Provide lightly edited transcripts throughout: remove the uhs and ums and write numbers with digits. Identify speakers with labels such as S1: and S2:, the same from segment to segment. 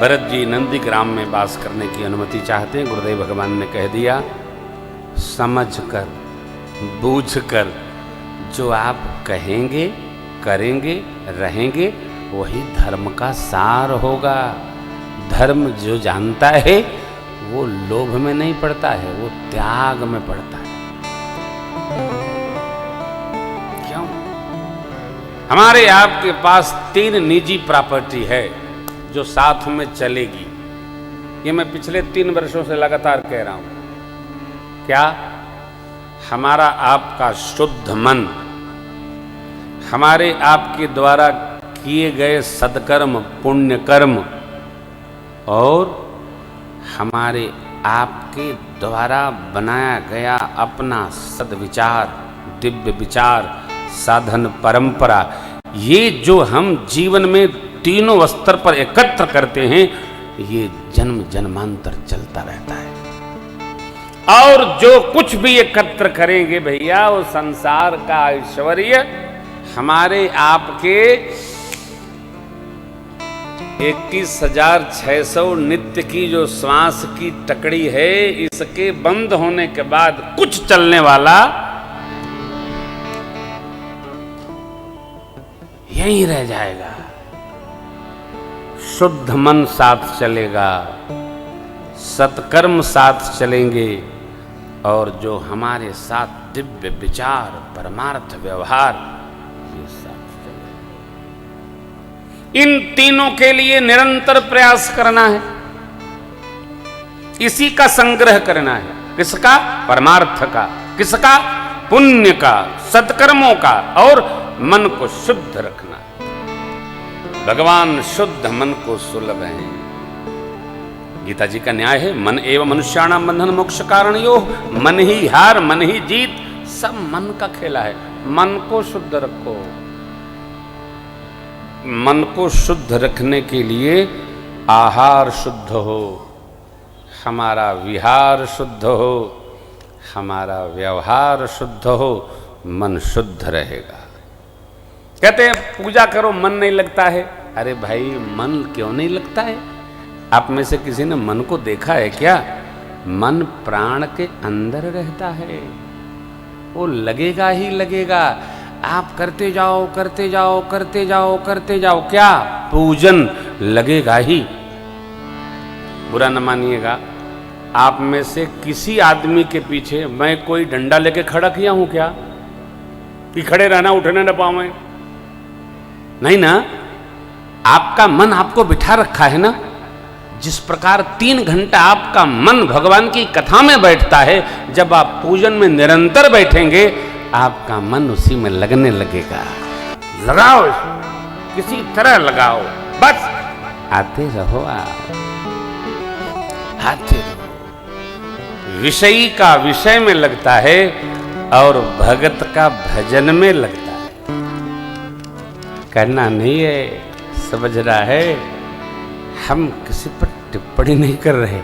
S1: भरत जी नंदीग्राम में वास करने की अनुमति चाहते हैं। गुरुदेव भगवान ने कह दिया, समझकर बूझकर जो आप कहेंगे, करेंगे, रहेंगे, वही धर्म का सार होगा। धर्म जो जानता है वो लोभ में नहीं पड़ता है, वो त्याग में पड़ता है। क्यों? हमारे आपके पास 3 निजी प्रॉपर्टी है जो साथ में चलेगी। ये मैं पिछले 3 वर्षों से लगातार कह रहा हूं। क्या? हमारा आपका शुद्ध मन, हमारे आपके द्वारा किए गए सदकर्म, पुण्य कर्म, और हमारे आपके द्वारा बनाया गया अपना सद्विचार, दिव्य विचार, साधन परंपरा, ये जो हम जीवन में तीनों स्तर पर एकत्र करते हैं, ये जन्म जन्मांतर चलता रहता है। और जो कुछ भी एकत्र करेंगे भैया, वो संसार का ऐश्वर्य हमारे आपके 21,600 नित्य की जो श्वास की टकड़ी है, इसके बंद होने के बाद कुछ चलने वाला यहीं रह जाएगा। शुद्ध मन साथ चलेगा, सत्कर्म साथ चलेंगे, और जो हमारे साथ दिव्य विचार, परमार्थ व्यवहार, ये साथ चलेगा। इन तीनों के लिए निरंतर प्रयास करना है, इसी का संग्रह करना है। किसका? परमार्थ का। किसका? पुण्य का, सत्कर्मों का, और मन को शुद्ध रखना है। भगवान शुद्ध मन को सुलभ है। गीता जी का न्याय है, मन एवं मनुष्याणाम बंधन मोक्ष कारणयो। मन ही हार, मन ही जीत, सब मन का खेला है। मन को शुद्ध रखो। मन को शुद्ध रखने के लिए आहार शुद्ध हो, हमारा विहार शुद्ध हो, हमारा व्यवहार शुद्ध हो, मन शुद्ध रहेगा। कहते हैं पूजा करो मन नहीं लगता है। अरे भाई, मन क्यों नहीं लगता है? आप में से किसी ने मन को देखा है क्या? मन प्राण के अंदर रहता है, वो लगेगा ही लगेगा। आप करते जाओ, करते जाओ, करते जाओ, करते जाओ, क्या? पूजन लगेगा ही। बुरा न मानिएगा, आप में से किसी आदमी के पीछे मैं कोई डंडा लेके खड़ा किया हूं क्या कि खड़े रहना, उठने न पावे? नहीं ना। आपका मन आपको बिठा रखा है ना। जिस प्रकार 3 घंटा आपका मन भगवान की कथा में बैठता है, जब आप पूजन में निरंतर बैठेंगे, आपका मन उसी में लगने लगेगा। लगाओ, किसी तरह लगाओ, बस आते रहो, आप आते रहो। विषयी का विषय में लगता है और भगत का भजन में लगता है। करना नहीं है, समझ रहा है। हम किसी पर टिप्पणी नहीं कर रहे,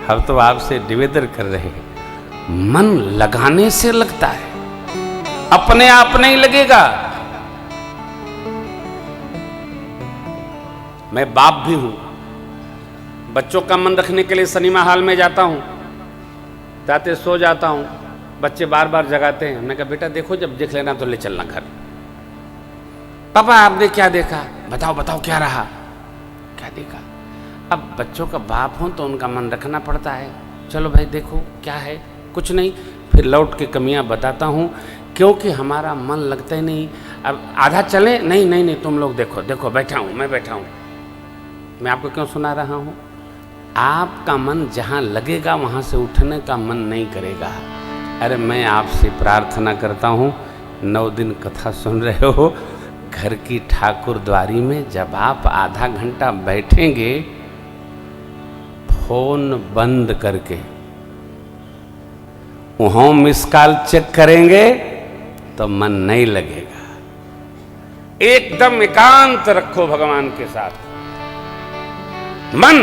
S1: हम तो आपसे निवेदन कर रहे हैं। मन लगाने से लगता है, अपने आप नहीं लगेगा। मैं बाप भी हूं, बच्चों का मन रखने के लिए सिनेमा हॉल में जाता हूं, जाते सो जाता हूं, बच्चे बार बार जगाते हैं। हमने कहा बेटा देखो, जब देख लेना तो ले चलना घर। पापा आपने क्या देखा? बताओ बताओ, क्या रहा? क्या देखा? अब बच्चों का बाप हूं तो उनका मन रखना पड़ता है। चलो भाई देखो क्या है? कुछ नहीं। फिर लौट के कमियां बताता हूं, क्योंकि हमारा मन लगता ही नहीं। अब आधा चले, नहीं नहीं नहीं, तुम लोग देखो देखो, बैठा हूं, मैं बैठा हूं। मैं आपको क्यों सुना रहा हूं? आपका मन जहां लगेगा वहां से उठने का मन नहीं करेगा। अरे मैं आपसे प्रार्थना करता हूं, 9 दिन कथा सुन रहे हो, घर की ठाकुर द्वारी में जब आप आधा घंटा बैठेंगे, फोन बंद करके वहां मिस कॉल चेक करेंगे तो मन नहीं लगेगा। एकदम एकांत रखो भगवान के साथ। मन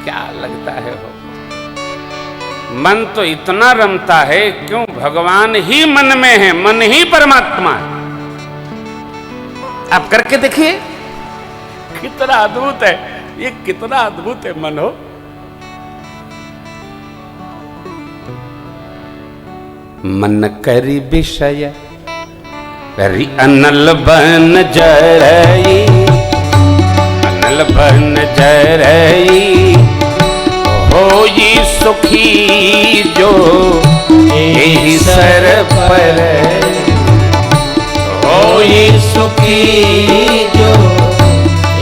S1: क्या लगता है हो? मन तो इतना रमता है, क्यों? भगवान ही मन में है, मन ही परमात्मा है। आप करके देखिए, कितना अद्भुत है। ये कितना अद्भुत है मन हो। मन करी विषय करी अनल बन जरई, अनल बन जरई होई सुखी जो एहि सर पर, होई सुखी जो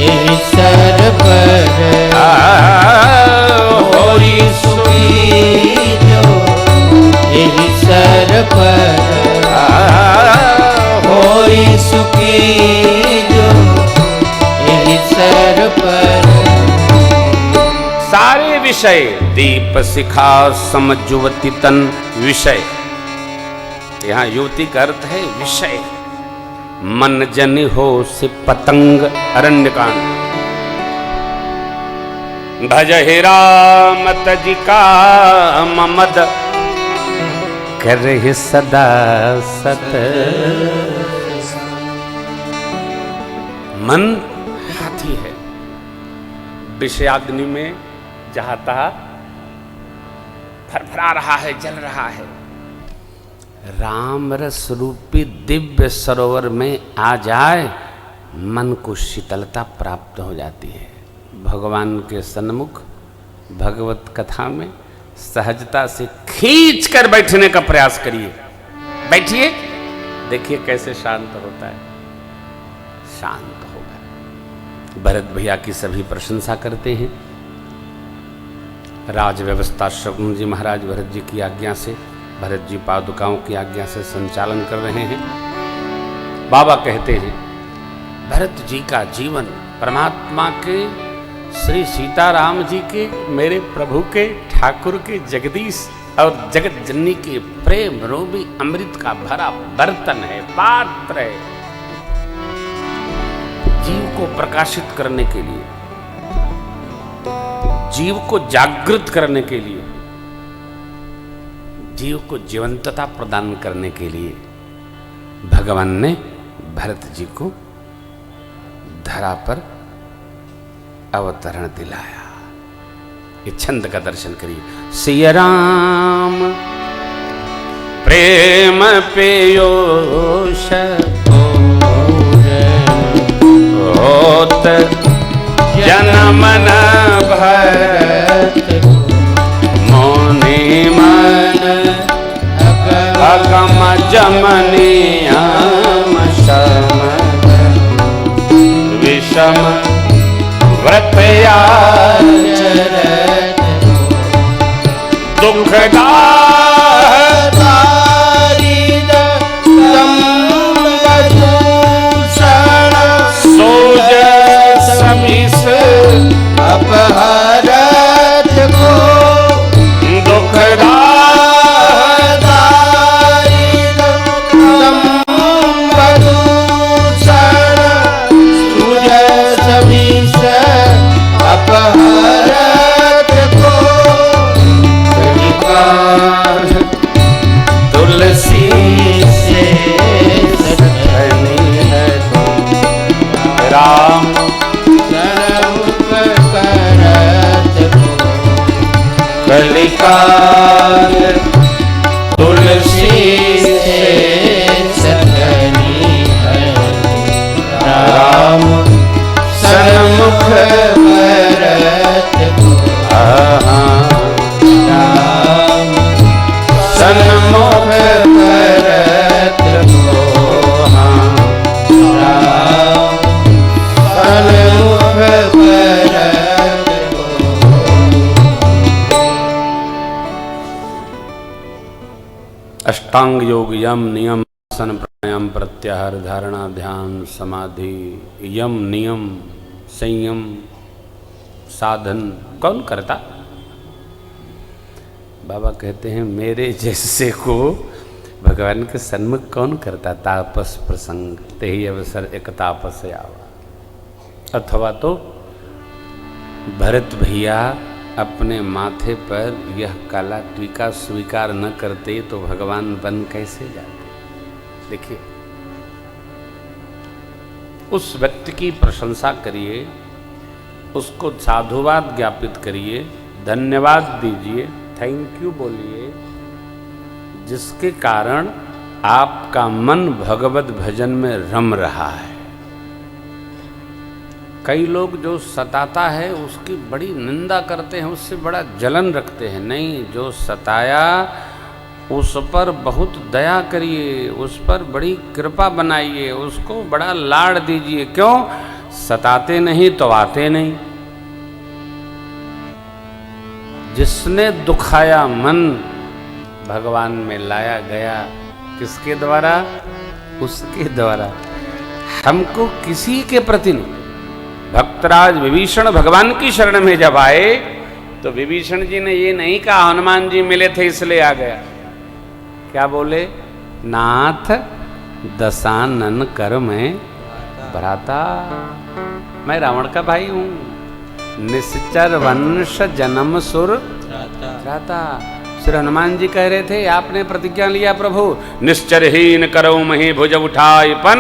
S2: एहि सर पर,
S1: होई
S2: सुखी जो एहि सर पर, होई सुखी जो एहि सर पर।
S1: सारे विषय दीप शिखा सम युवती तन, विषय यहाँ युवती का अर्थ है विषय। मन जनि हो से पतंग, अरण्यकांड। भज हे राम तजि काम मद, करे सदा सत। मन हाथी है, विषयाग्नि में जहाँ तहाँ फरफरा रहा है, जल रहा है। राम रस रूपी दिव्य सरोवर में आ जाए, मन को शीतलता प्राप्त हो जाती है। भगवान के सन्मुख भगवत कथा में सहजता से खींच कर बैठने का प्रयास करिए। बैठिए, देखिए कैसे शांत होता है। शांत होगा। भरत भैया की सभी प्रशंसा करते हैं। राज व्यवस्था शकुन जी महाराज भरत जी की आज्ञा से, भरत जी पादुकाओं की आज्ञा से संचालन कर रहे हैं। बाबा कहते हैं भरत जी का जीवन परमात्मा के, श्री सीताराम जी के, मेरे प्रभु के, ठाकुर के, जगदीश और जगत जननी के प्रेम रूपी अमृत का भरा बर्तन है, पात्र है। जीव को प्रकाशित करने के लिए, जीव को जागृत करने के लिए, जीव को जीवंतता प्रदान करने के लिए भगवान ने भरत जी को धरा पर अवतरण दिलाया। ये छंद का दर्शन करिए। सिया राम प्रेम पेयोष होत जन्म न भरत, मोनि मन अगम जमनियम शम, विषम व्रत आचरत, दुखदा
S2: अपहरत को, दुखदा अपहरत को,
S1: तुलसी
S2: से
S1: राम
S2: कलिकाल, तुलसी से सतनी है, राम सन्मुख भरत को, राम
S1: सन्मुख
S2: भरत को, राम सन्मुख भरत को।
S1: अष्टांग योग, यम नियम, आसन प्राणायाम प्रत्याहार धारणा ध्यान समाधि, यम नियम संयम साधन कौन करता? बाबा कहते हैं मेरे जैसे को भगवान के सन्मुख कौन करता? तापस प्रसंग ते ही अवसर एक तापस आवा। अथवा तो भरत भैया अपने माथे पर यह काला टीका स्वीकार न करते तो भगवान बन कैसे जाते? देखिए, उस व्यक्ति की प्रशंसा करिए उसको साधुवाद ज्ञापित करिए, धन्यवाद दीजिए, थैंक यू बोलिए, जिसके कारण आपका मन भगवत भजन में रम रहा है। कई लोग जो सताता है उसकी बड़ी निंदा करते हैं, उससे बड़ा जलन रखते हैं। नहीं, जो सताया उस पर बहुत दया करिए, उस पर बड़ी कृपा बनाइए, उसको बड़ा लाड़ दीजिए। क्यों? सताते नहीं तो आते नहीं। जिसने दुखाया मन भगवान में लाया गया, किसके द्वारा? उसके द्वारा। हमको किसी के प्रति नहीं। भक्तराज विभीषण भगवान की शरण में जब आए तो विभीषण जी ने ये नहीं कहा हनुमान जी मिले थे इसलिए आ गया। क्या बोले? नाथ दशानन कर मैं भ्राता, मैं रावण का भाई हूं, निश्चर वंश जन्म सुर भ्राता। श्री हनुमान जी कह रहे थे आपने प्रतिज्ञा लिया प्रभु निश्चरहीन करो मही भुज उठाईपन,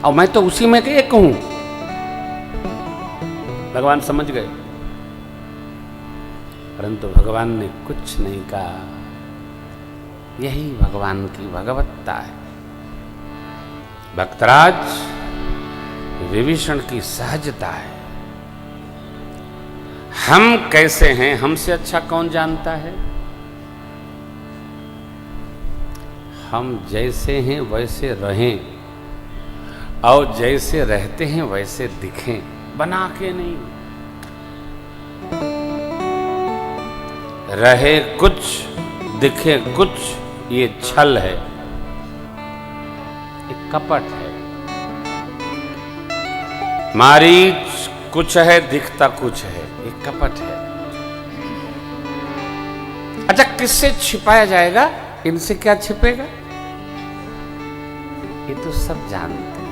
S1: और मैं तो उसी में एक हूं। भगवान समझ गए, परंतु भगवान ने कुछ नहीं कहा। यही भगवान की भगवत्ता है। भक्तराज विभीषण की सहजता है। हम कैसे हैं हमसे अच्छा कौन जानता है? हम जैसे हैं वैसे रहें और जैसे रहते हैं वैसे दिखें, बना के नहीं। रहे कुछ दिखे कुछ, ये छल है, एक कपट है। मारीच कुछ है दिखता कुछ है, एक कपट है। अच्छा, किससे छिपाया जाएगा? इनसे क्या छिपेगा? ये तो सब जानते हैं।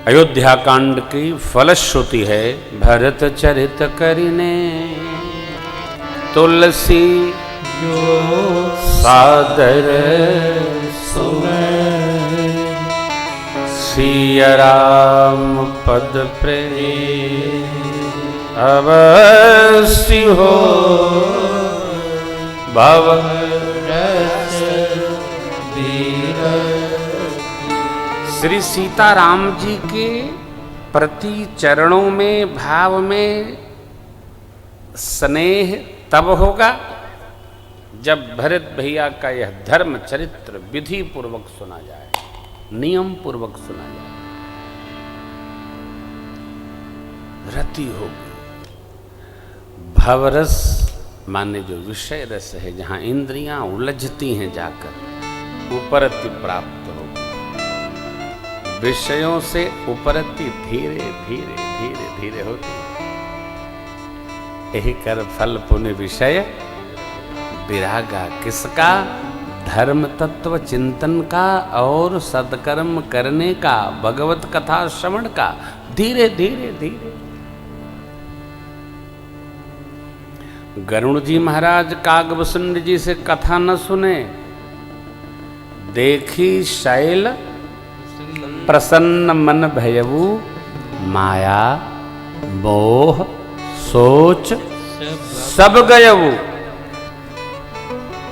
S1: अयोध्या कांड की फलश्रुति है भरत चरित करिने, तुलसी जो सादर सुने, सिया राम पद प्रेम अवश्य हो भव रस वीर। श्री सीताराम जी के प्रति चरणों में भाव में स्नेह तब होगा जब भरत भैया का यह धर्म चरित्र विधि पूर्वक सुना जाए, नियम पूर्वक सुना जाए। रति होगी। भवरस माने जो विषय रस है, जहां इंद्रियां उलझती हैं जाकर, उपरति प्राप्त होगी। विषयों से उपरति धीरे धीरे धीरे धीरे होती। यही कर फल पुण्य विषय विरागा किसका? धर्म तत्व चिंतन का और सत्कर्म करने का, भगवत कथा श्रवण का। धीरे धीरे धीरे। गरुड़ जी महाराज कागभूषण जी से कथा न सुने, देखी शैल प्रसन्न मन भयऊ, माया मोह सोच सब गयऊ।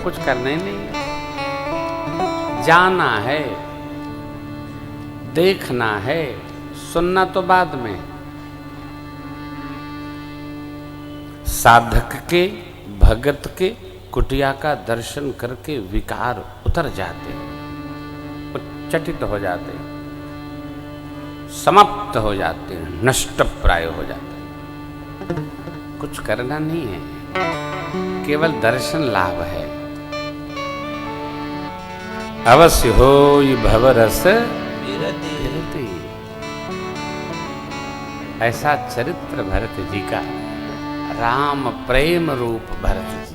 S1: कुछ करना ही नहीं है, जाना है, देखना है, सुनना तो बाद में। साधक के भगत के कुटिया का दर्शन करके विकार उतर जाते हैं, उच्चटित हो जाते हैं, समाप्त हो जाते हैं, नष्ट प्राय हो जाते हैं। कुछ करना नहीं है, केवल दर्शन लाभ है। अवश्य हो ये भवरस विरति। ऐसा चरित्र भरत जी का, राम प्रेम रूप भरत जी।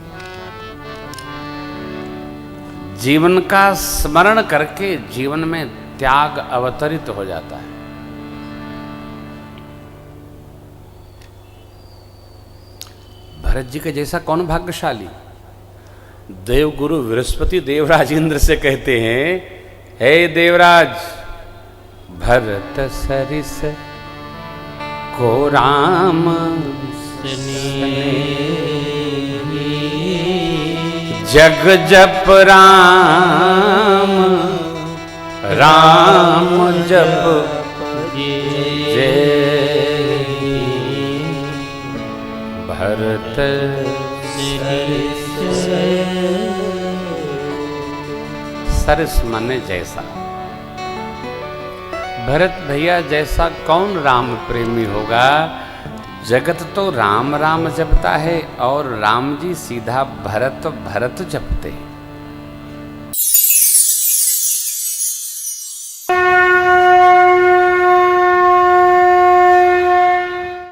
S1: जीवन का स्मरण करके जीवन में त्याग अवतरित हो जाता है। भरत जी के जैसा कौन भाग्यशाली। देवगुरु बृहस्पति देवराज इंद्र से कहते हैं, हे देवराज, भरत सरिस को राम जग जप राम राम जप जे भरत सरस मने जैसा। भरत भैया जैसा कौन राम प्रेमी होगा। जगत तो राम राम जपता है और राम जी सीधा भरत भरत जपते हैं।